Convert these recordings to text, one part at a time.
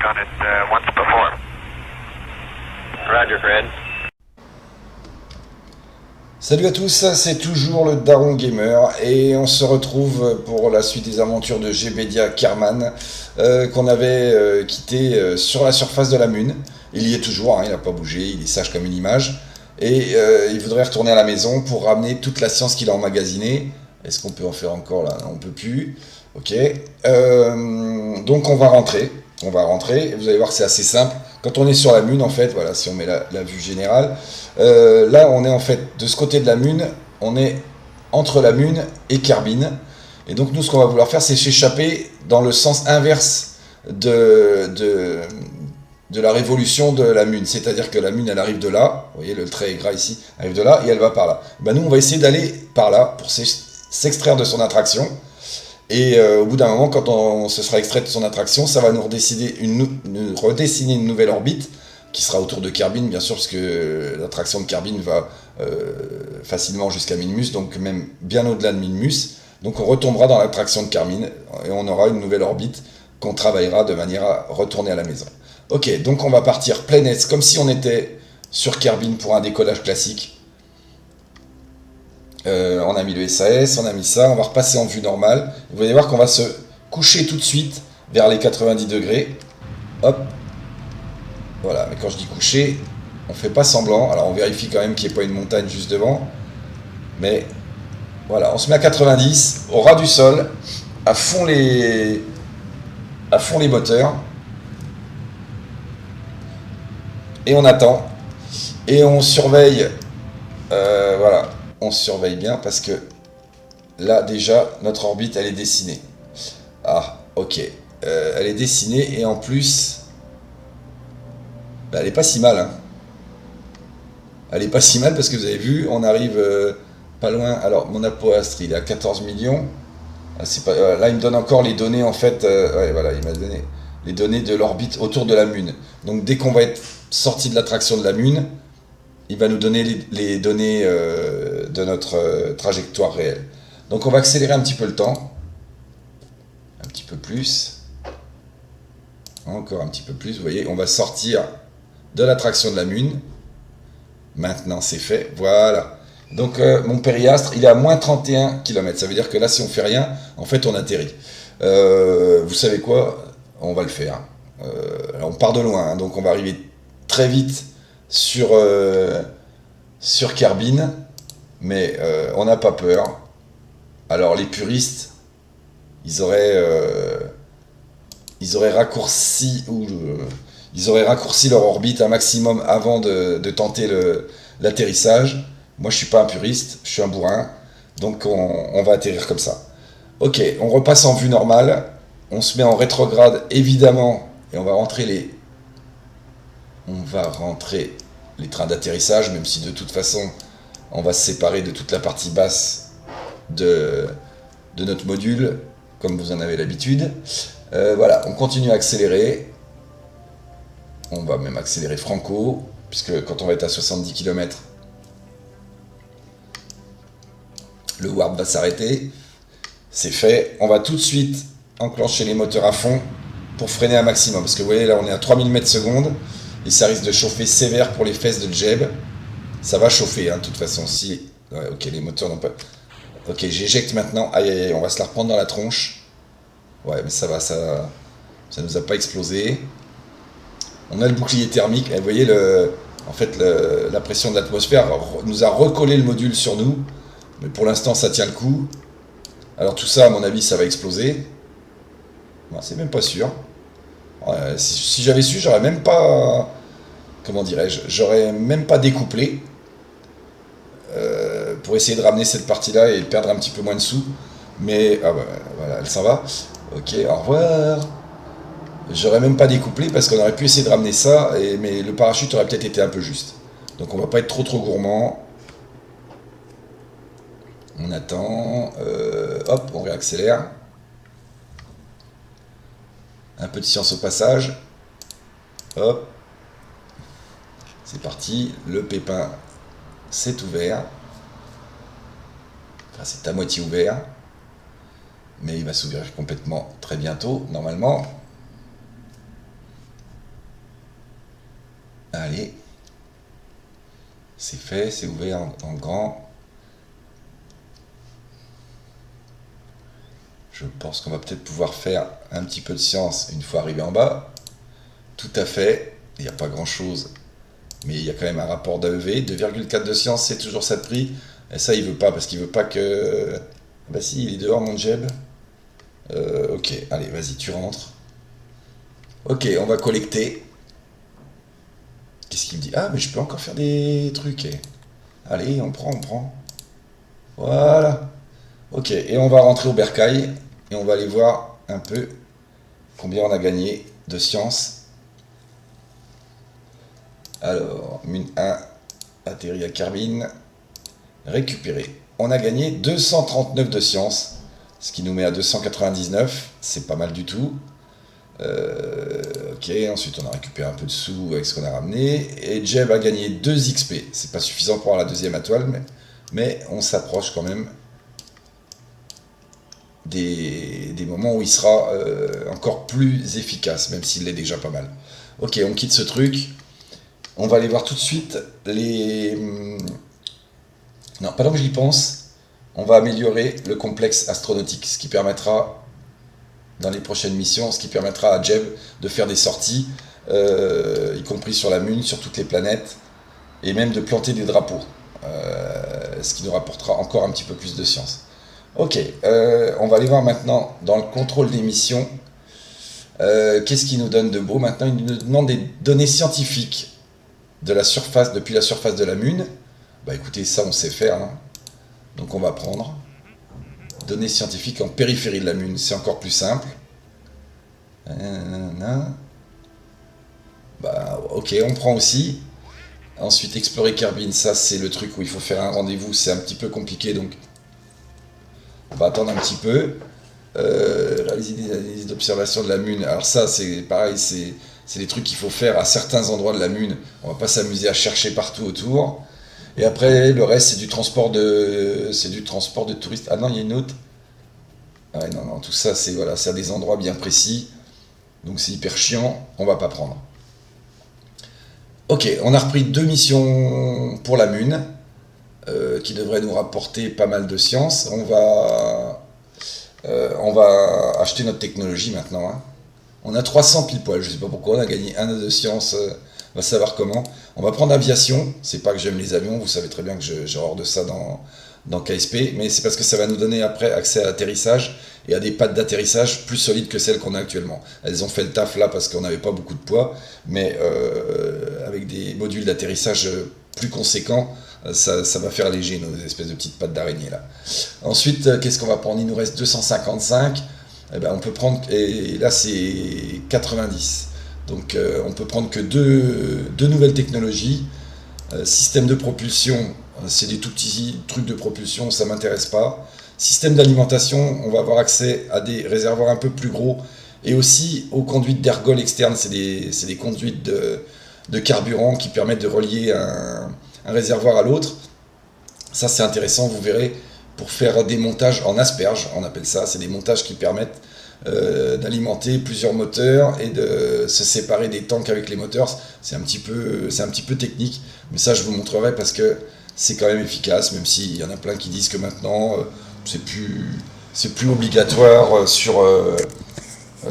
on it once before. Roger, Fred. Salut à tous, c'est toujours le Daron Gamer et on se retrouve pour la suite des aventures de Jebedia Kerman qu'on avait quitté sur la surface de la Mune. Il y est toujours, hein, il n'a pas bougé, il est sage comme une image et il voudrait retourner à la maison pour ramener toute la science qu'il a emmagasinée. Est-ce qu'on peut en faire encore là? Non, on peut plus. Ok. Donc on va rentrer. Vous allez voir que c'est assez simple. Quand on est sur la Mune, en fait, voilà, si on met la vue générale, là on est en fait de ce côté de la Mune, on est entre la Mune et Kerbin. Et donc nous ce qu'on va vouloir faire, c'est s'échapper dans le sens inverse de la révolution de la Mune. C'est-à-dire que la Mune elle arrive de là, vous voyez le trait est gras ici, elle arrive de là et elle va par là. Ben, nous on va essayer d'aller par là pour s'extraire de son attraction. Et au bout d'un moment, quand on se sera extrait de son attraction, ça va nous redessiner une nouvelle orbite qui sera autour de Kerbin, bien sûr, parce que l'attraction de Kerbin va facilement jusqu'à Minmus, donc même bien au-delà de Minmus. Donc on retombera dans l'attraction de Kerbin et on aura une nouvelle orbite qu'on travaillera de manière à retourner à la maison. Ok, donc on va partir plein S, comme si on était sur Kerbin pour un décollage classique. On a mis le SAS, on a mis ça, on va repasser en vue normale. Vous allez voir qu'on va se coucher tout de suite vers les 90 degrés. Hop. Voilà, mais quand je dis coucher, on fait pas semblant. Alors on vérifie quand même qu'il n'y ait pas une montagne juste devant. Mais voilà, on se met à 90, au ras du sol, à fond les moteurs. Et on attend. Et on surveille. Voilà. On surveille bien parce que là déjà notre orbite elle est dessinée. Ah ok, elle est dessinée et en plus elle est pas si mal hein. Elle est pas si mal parce que vous avez vu on arrive pas loin. Alors mon apoastre il est à 14 millions. Ah, c'est pas, là il me donne encore les données en fait. Ouais voilà il m'a donné les données de l'orbite autour de la Mune. Donc dès qu'on va être sorti de l'attraction de la Mune, il va nous donner les données de notre trajectoire réelle. Donc on va accélérer un petit peu le temps. Un petit peu plus. Encore un petit peu plus. Vous voyez, on va sortir de l'attraction de la Mune. Maintenant c'est fait. Voilà. Donc mon périastre, il est à moins 31 km. Ça veut dire que là, si on fait rien, en fait, on atterrit. Vous savez quoi? On va le faire. On part de loin, hein, donc on va arriver très vite sur Kerbin, mais on n'a pas peur. Alors les puristes, ils auraient raccourci leur orbite un maximum avant de tenter l'atterrissage. Moi je suis pas un puriste, je suis un bourrin, donc on va atterrir comme ça. Ok, on repasse en vue normale, on se met en rétrograde évidemment, et on va rentrer les trains d'atterrissage, même si de toute façon on va se séparer de toute la partie basse de notre module, comme vous en avez l'habitude. Voilà, on continue à accélérer. On va même accélérer franco, puisque quand on va être à 70 km, le warp va s'arrêter. C'est fait. On va tout de suite enclencher les moteurs à fond pour freiner un maximum. Parce que vous voyez, là, on est à 3000 m/s. Et ça risque de chauffer sévère pour les fesses de Jeb. Ça va chauffer, hein, de toute façon. Si... Ouais, ok, les moteurs n'ont pas... Ok, j'éjecte maintenant. Aïe, aïe, aïe, on va se la reprendre dans la tronche. Ouais, mais ça va, ça nous a pas explosé. On a le bouclier thermique. Et vous voyez, en fait, la pression de l'atmosphère nous a recollé le module sur nous. Mais pour l'instant, ça tient le coup. Alors tout ça, à mon avis, ça va exploser. Bon, c'est même pas sûr. Si j'avais su, j'aurais même pas... Comment dirais-je? J'aurais même pas découplé pour essayer de ramener cette partie-là et perdre un petit peu moins de sous. Mais ah bah, voilà, elle s'en va. Ok, au revoir. J'aurais même pas découplé parce qu'on aurait pu essayer de ramener ça, mais le parachute aurait peut-être été un peu juste. Donc on va pas être trop gourmand. On attend. Hop, on réaccélère. Un peu de science au passage. Hop. C'est parti. Le pépin s'est ouvert. Enfin, c'est à moitié ouvert. Mais il va s'ouvrir complètement très bientôt, normalement. Allez, c'est fait, c'est ouvert en grand. Je pense qu'on va peut-être pouvoir faire un petit peu de science une fois arrivé en bas. Tout à fait, il n'y a pas grand-chose, mais il y a quand même un rapport d'AEV. 2,4 de science, c'est toujours ça de prix. Et ça, il veut pas, parce qu'il veut pas que... Bah si, il est dehors, mon Jeb. Ok, allez, vas-y, tu rentres. Ok, on va collecter. Qu'est-ce qu'il me dit? Ah, mais je peux encore faire des trucs. Allez, on prend, on prend. Voilà. Ok, et on va rentrer au bercail et on va aller voir un peu combien on a gagné de science. Alors, mine 1, atterri à Carbine, récupéré. On a gagné 239 de science, ce qui nous met à 299, c'est pas mal du tout. Ok, ensuite on a récupéré un peu de sous avec ce qu'on a ramené. Et Jeb a gagné 2 XP. C'est pas suffisant pour avoir la deuxième étoile, mais on s'approche quand même des moments où il sera encore plus efficace, même s'il l'est déjà pas mal. Ok, on quitte ce truc. On va aller voir tout de suite les... Non, pendant que j'y pense, on va améliorer le complexe astronautique, ce qui permettra, dans les prochaines missions, ce qui permettra à Jeb de faire des sorties, y compris sur la Lune, sur toutes les planètes, et même de planter des drapeaux, ce qui nous rapportera encore un petit peu plus de science. Ok, on va aller voir maintenant dans le contrôle des missions. Qu'est-ce qu'il nous donne de beau maintenant? Il nous demande des données scientifiques de la surface, depuis la surface de la Lune. Bah écoutez, ça on sait faire, hein. Donc on va prendre données scientifiques en périphérie de la Lune, c'est encore plus simple. Bah ok, on prend aussi. Ensuite, explorer Kerbin, ça c'est le truc où il faut faire un rendez-vous, c'est un petit peu compliqué, donc on va attendre un petit peu. Réaliser des analyses d'observation de la Lune, alors ça c'est pareil, c'est des trucs qu'il faut faire à certains endroits de la Lune, on va pas s'amuser à chercher partout autour. Et après, le reste, c'est du transport de touristes. Ah non, il y a une autre. Ah ouais, non, non, tout ça, c'est voilà, à des endroits bien précis. Donc c'est hyper chiant, on va pas prendre. Ok, on a repris 2 missions pour la Lune, qui devraient nous rapporter pas mal de science. On va acheter notre technologie maintenant, hein. On a 300 pile poil, je sais pas pourquoi, on a gagné 1 de science, on va savoir comment. On va prendre aviation, c'est pas que j'aime les avions, vous savez très bien que j'ai horreur de ça dans KSP, mais c'est parce que ça va nous donner après accès à l'atterrissage et à des pattes d'atterrissage plus solides que celles qu'on a actuellement. Elles ont fait le taf là parce qu'on n'avait pas beaucoup de poids, mais avec des modules d'atterrissage plus conséquents, ça va faire léger nos espèces de petites pattes d'araignée là. Ensuite, qu'est-ce qu'on va prendre? Il nous reste 255. Eh ben, on peut prendre, et là c'est 90. Donc on peut prendre que deux nouvelles technologies. Système de propulsion, c'est des tout petits trucs de propulsion, ça m'intéresse pas. Système d'alimentation, on va avoir accès à des réservoirs un peu plus gros et aussi aux conduites d'ergol externes, c'est des conduites de carburant qui permettent de relier un réservoir à l'autre. Ça c'est intéressant, vous verrez, pour faire des montages en asperge, on appelle ça, c'est des montages qui permettent d'alimenter plusieurs moteurs et de se séparer des tanks avec les moteurs. C'est un petit peu technique, mais ça je vous montrerai parce que c'est quand même efficace, même s'il y en a plein qui disent que maintenant c'est plus obligatoire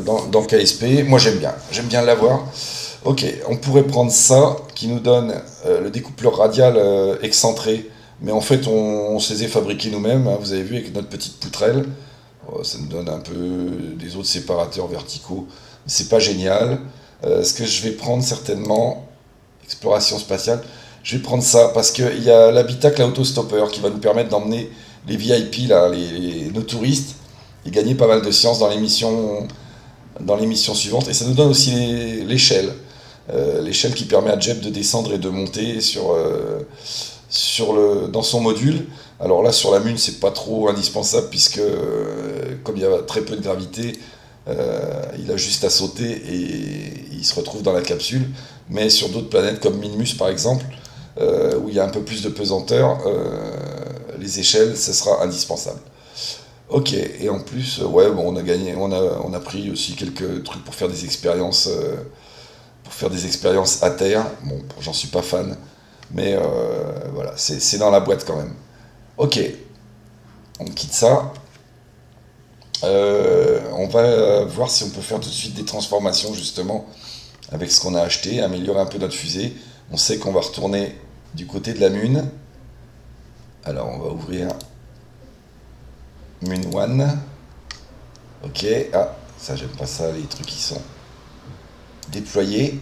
dans KSP. Moi j'aime bien l'avoir. Ok, on pourrait prendre ça qui nous donne le découpleur radial excentré, mais en fait on se les a fabriqués nous-mêmes, hein, vous avez vu avec notre petite poutrelle. Ça nous donne un peu des autres séparateurs verticaux. C'est pas génial. Ce que je vais prendre certainement, exploration spatiale, je vais prendre ça parce qu'il y a l'habitacle à autostoppeur qui va nous permettre d'emmener les VIP, là, nos touristes, et gagner pas mal de science dans les missions suivantes. Et ça nous donne aussi l'échelle. L'échelle qui permet à Jeb de descendre et de monter dans son module. Alors là, sur la Lune, c'est pas trop indispensable puisque, comme il y a très peu de gravité, il a juste à sauter et il se retrouve dans la capsule. Mais sur d'autres planètes comme Minmus, par exemple, où il y a un peu plus de pesanteur, les échelles, ce sera indispensable. Ok, et en plus, ouais, bon, on a pris aussi quelques trucs pour faire des expériences pour faire des expériences à terre. Bon, j'en suis pas fan, mais voilà, c'est dans la boîte quand même. Ok, on quitte ça. On va voir si on peut faire tout de suite des transformations justement avec ce qu'on a acheté, améliorer un peu notre fusée. On sait qu'on va retourner du côté de la Mune. Alors on va ouvrir Mune 1. Ok, ah, ça j'aime pas ça, les trucs qui sont déployés.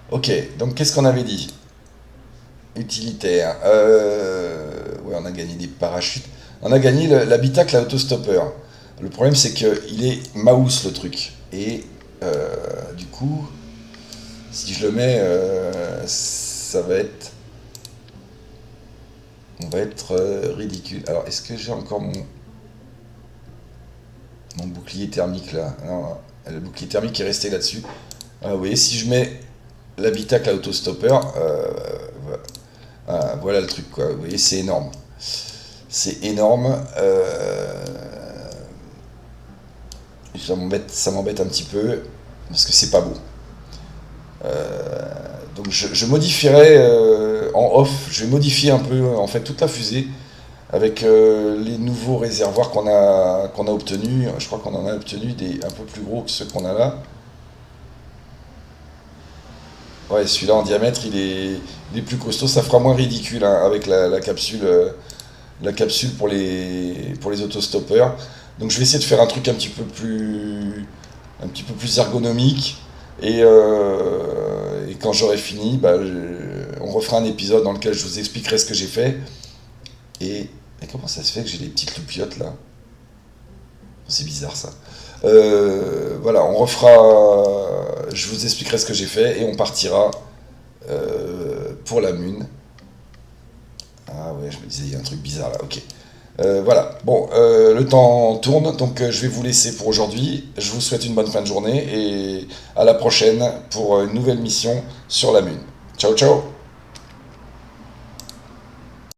Ok, donc qu'est-ce qu'on avait dit? Utilitaire. Ouais, on a gagné des parachutes. On a gagné l'habitacle à autostopper. Le problème c'est que il est mouse le truc. Et du coup, si je le mets, ça va être... On va être ridicule. Alors, est-ce que j'ai encore mon bouclier thermique là? Non, le bouclier thermique est resté là-dessus. Ah, vous voyez, si je mets l'habitacle à autostopper, voilà le truc quoi. Vous voyez, c'est énorme. C'est énorme. Ça m'embête un petit peu parce que c'est pas beau. Donc je modifierai en off, je vais modifier un peu en fait toute la fusée avec les nouveaux réservoirs qu'on a obtenus. Je crois qu'on en a obtenu des un peu plus gros que ceux qu'on a là. Ouais, celui-là en diamètre il est plus costaud, ça fera moins ridicule hein, avec la capsule pour les autostoppeurs. Donc je vais essayer de faire un truc un petit peu plus ergonomique. Et quand j'aurai fini, bah, on refera un épisode dans lequel je vous expliquerai ce que j'ai fait. Et comment ça se fait que j'ai des petites loupiottes là? C'est bizarre ça. Voilà, on refera. Je vous expliquerai ce que j'ai fait et on partira pour la Mune. Ah ouais, je me disais, il y a un truc bizarre là, ok. Voilà, bon, le temps tourne, donc je vais vous laisser pour aujourd'hui. Je vous souhaite une bonne fin de journée et à la prochaine pour une nouvelle mission sur la Mune. Ciao, ciao!